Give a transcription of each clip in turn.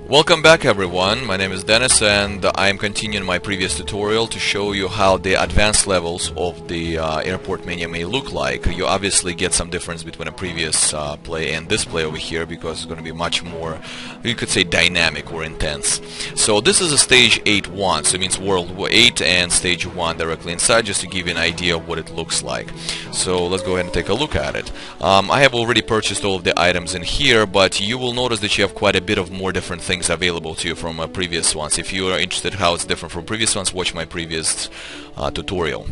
Welcome back everyone, my name is Dennis and I am continuing my previous tutorial to show you how the advanced levels of the Airport Mania may look like. You obviously get some difference between a previous play and this play over here because it's going to be much more, you could say, dynamic or intense. So this is a stage 8-1, so it means World War 8 and stage 1 directly inside, just to give you an idea of what it looks like. So let's go ahead and take a look at it. I have already purchased all of the items in here, but you will notice that you have quite a bit of more different things available to you from previous ones. If you are interested how it's different from previous ones, watch my previous tutorial.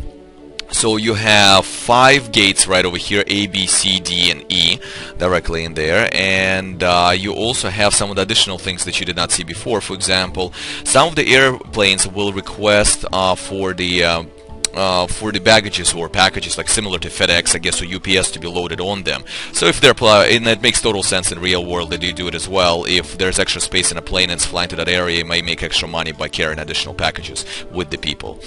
So you have 5 gates right over here, A, B, C, D, and E, directly in there, and you also have some of the additional things that you did not see before. For example, some of the airplanes will request for the baggages or packages, like similar to FedEx, I guess, or UPS, to be loaded on them. So if they're and it makes total sense in real world that you do it as well. If there's extra space in a plane and it's flying to that area, you may make extra money by carrying additional packages with the people.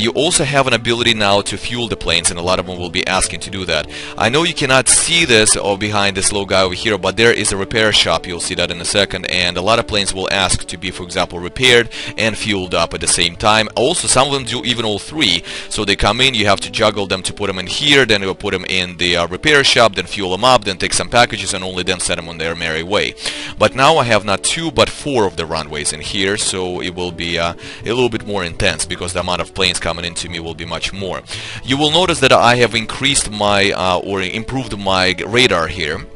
You also have an ability now to fuel the planes, and a lot of them will be asking to do that. I know you cannot see this or behind this little guy over here, but there is a repair shop. You'll see that in a second, and a lot of planes will ask to be, for example, repaired and fueled up at the same time. Also, some of them do even all three. So they come in, you have to juggle them to put them in here, then you'll put them in the repair shop, then fuel them up, then take some packages, and only then send them on their merry way. But now I have not 2 but 4 of the runways in here, so it will be a little bit more intense because the amount of planes coming into me will be much more. You will notice that I have increased my or improved my radar here.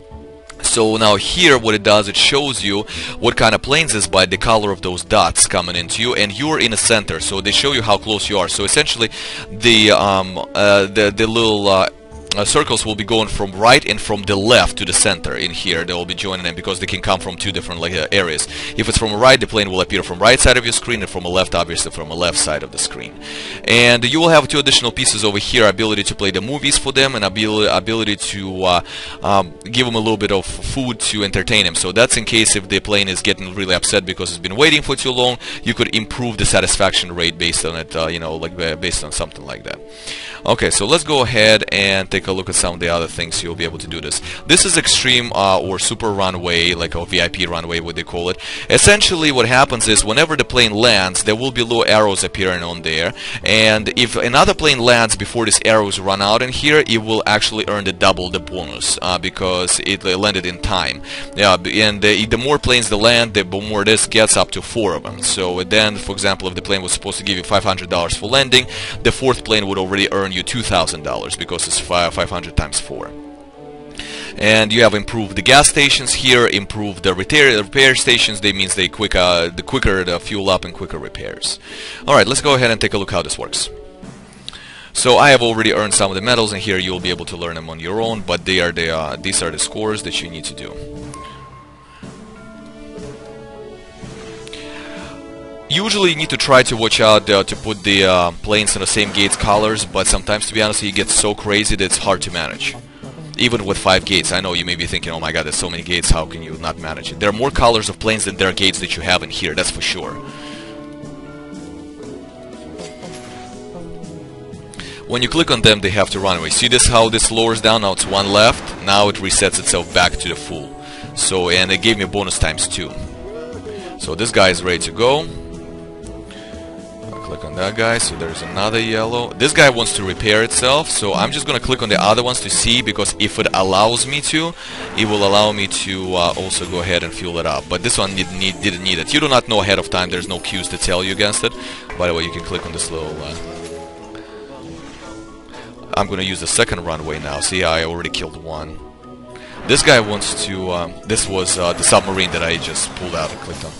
So now here what it does, it shows you what kind of planes is by the color of those dots coming into you, and you're in a center, so they show you how close you are. So essentially the little circles will be going from right and from the left to the center in here. They will be joining them because they can come from 2 different areas. If it's from the right, the plane will appear from right side of your screen, and from the left, obviously from the left side of the screen. And you will have 2 additional pieces over here, ability to play the movies for them, and ability to give them a little bit of food to entertain them. So that's in case if the plane is getting really upset because it's been waiting for too long, you could improve the satisfaction rate based on it, you know, like based on something like that. Okay, so let's go ahead and take a look at some of the other things you'll be able to do this. This is extreme or super runway, like a VIP runway, what they call it. Essentially what happens is whenever the plane lands, there will be little arrows appearing on there, and if another plane lands before these arrows run out in here, it will actually earn double the bonus because it landed in time. Yeah, and the more planes they land, the more this gets, up to 4 of them. So then, for example, if the plane was supposed to give you $500 for landing, the 4th plane would already earn you $2,000 because it's 500 times 4. And you have improved the gas stations here, improved the repair stations. That means the quicker the fuel up and quicker repairs. Alright, let's go ahead and take a look how this works. So I have already earned some of the medals, and here you'll be able to learn them on your own, but these are the scores that you need to do. Usually you need to try to watch out to put the planes in the same gates colors, but sometimes, to be honest, it gets so crazy that it's hard to manage. Even with 5 gates, I know you may be thinking, oh my god, there's so many gates, how can you not manage it? There are more colors of planes than there are gates that you have in here, that's for sure. When you click on them, they have to run away. See this, how this lowers down? Now it's 1 left, now it resets itself back to the full. So, and it gave me a bonus times 2. So this guy is ready to go. Click on that guy, so there's another yellow. This guy wants to repair itself, so I'm just gonna click on the other ones to see, because if it allows me to, it will allow me to also go ahead and fuel it up. But this one didn't need it. You do not know ahead of time, there's no cues to tell you against it. By the way, you can click on this little I'm gonna use the second runway now. See, I already killed 1. This guy wants to this was the submarine that I just pulled out and clicked on.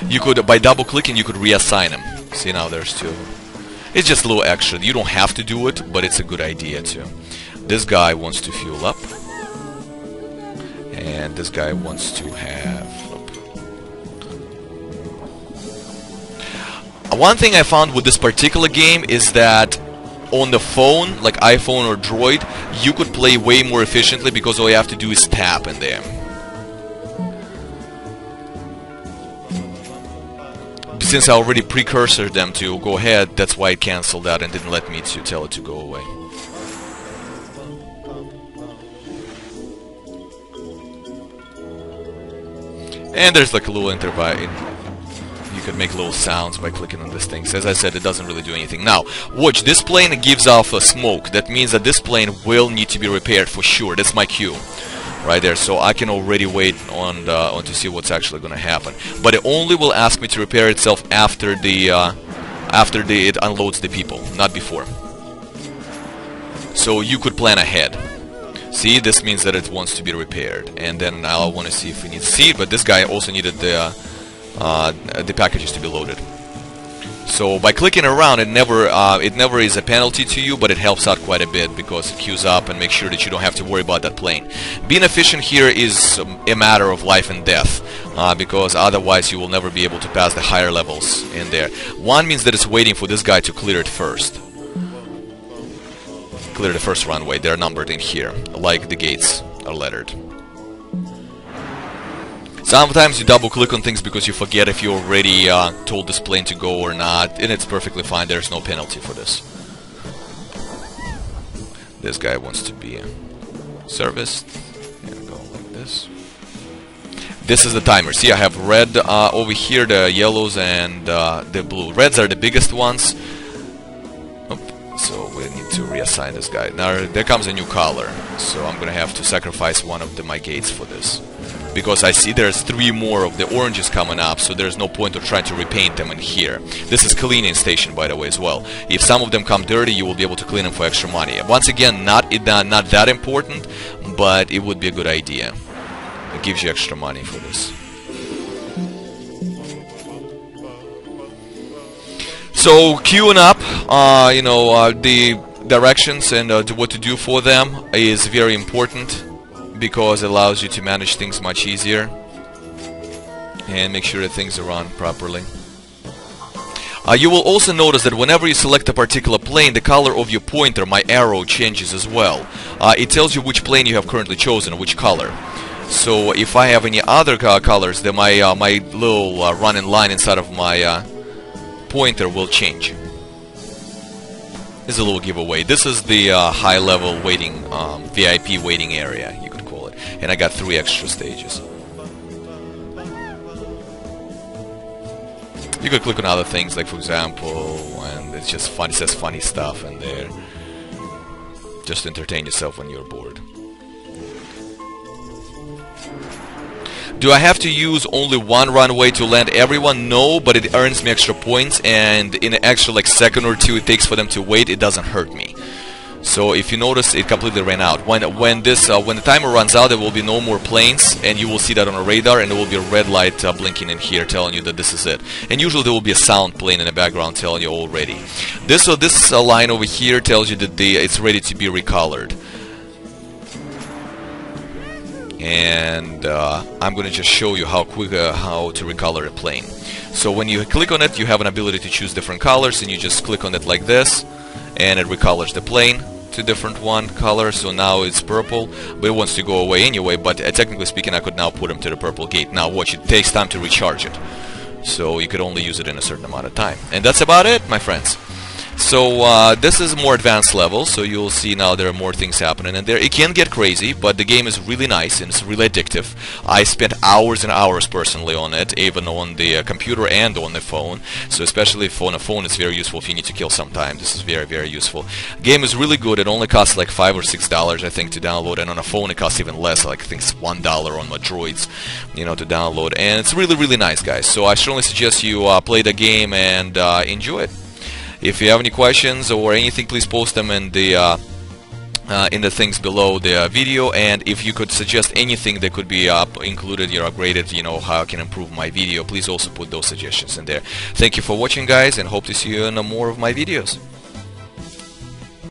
You could, by double clicking, you could reassign them. See, now there's 2. It's just a little extra. You don't have to do it, but it's a good idea too. This guy wants to fuel up, and this guy wants to have. One thing I found with this particular game is that on the phone, like iPhone or Droid, you could play way more efficiently because all you have to do is tap in there. since I already precursored them to go ahead, that's why it canceled out and didn't let me to tell it to go away. And there's like a little you can make little sounds by clicking on these things. As I said, it doesn't really do anything. Now, watch, this plane gives off a smoke. That means that this plane will need to be repaired for sure. That's my cue right there. So I can already wait on to see what's actually going to happen. But it only will ask me to repair itself after it unloads the people, not before. So you could plan ahead. See, this means that it wants to be repaired, and then I'll want to see if we need seed. But this guy also needed the packages to be loaded. So by clicking around, it never is a penalty to you, but it helps out quite a bit because it queues up and makes sure that you don't have to worry about that plane. Being efficient here is a matter of life and death, because otherwise you will never be able to pass the higher levels in there. One means that it's waiting for this guy to clear it first. Clear the first runway. They're numbered in here, like the gates are lettered. Sometimes you double click on things because you forget if you already told this plane to go or not, and it's perfectly fine. There's no penalty for this. This guy wants to be serviced. And go like this. This is the timer. See, I have red over here, the yellows and the blue. Reds are the biggest ones. So we need to reassign this guy. Now there comes a new color, so I'm gonna have to sacrifice one of my gates for this, because I see there's 3 more of the oranges coming up, so there's no point of trying to repaint them in here. This is cleaning station, by the way, as well. If some of them come dirty, you will be able to clean them for extra money. Once again, not that important, but it would be a good idea. It gives you extra money for this. So queuing up, the directions and what to do for them is very important, because it allows you to manage things much easier and make sure that things are run properly. You will also notice that whenever you select a particular plane, the color of your pointer, my arrow, changes as well. It tells you which plane you have currently chosen, which color. So if I have any other colors, then my little running line inside of my pointer will change. This is a little giveaway. This is the high-level waiting, VIP waiting area, you could call it. And I got 3 extra stages. You could click on other things, like for example, and it's just fun. It says funny stuff in there. Just entertain yourself when you're bored. Do I have to use only one runway to land everyone? No, but it earns me extra points, and in an extra like second or two it takes for them to wait, it doesn't hurt me. So if you notice, it completely ran out. When the timer runs out, there will be no more planes, and you will see that on a radar, and there will be a red light blinking in here telling you that this is it. And usually there will be a sound playing in the background telling you already. This line over here tells you that it's ready to be recolored. And I'm going to just show you how to recolor a plane. So when you click on it, you have an ability to choose different colors, and you just click on it like this, and it recolors the plane to different color. So now it's purple, but it wants to go away anyway. But technically speaking, I could now put him to the purple gate. Now watch, it takes time to recharge it, so you could only use it in a certain amount of time. And that's about it, my friends. So this is more advanced level, so you'll see now there are more things happening in there. It can get crazy, but the game is really nice and it's really addictive. I spent hours and hours personally on it, even on the computer and on the phone. So especially on a phone, it's very useful if you need to kill some time. This is very, very useful. Game is really good. It only costs like $5 or $6, I think, to download, and on a phone it costs even less. Like I think it's $1 on my Droids, to download. And it's really, really nice, guys. So I strongly suggest you play the game and enjoy it. If you have any questions or anything, please post them in the things below the video. And if you could suggest anything that could be included or upgraded, how I can improve my video, please also put those suggestions in there. Thank you for watching, guys, and hope to see you in more of my videos.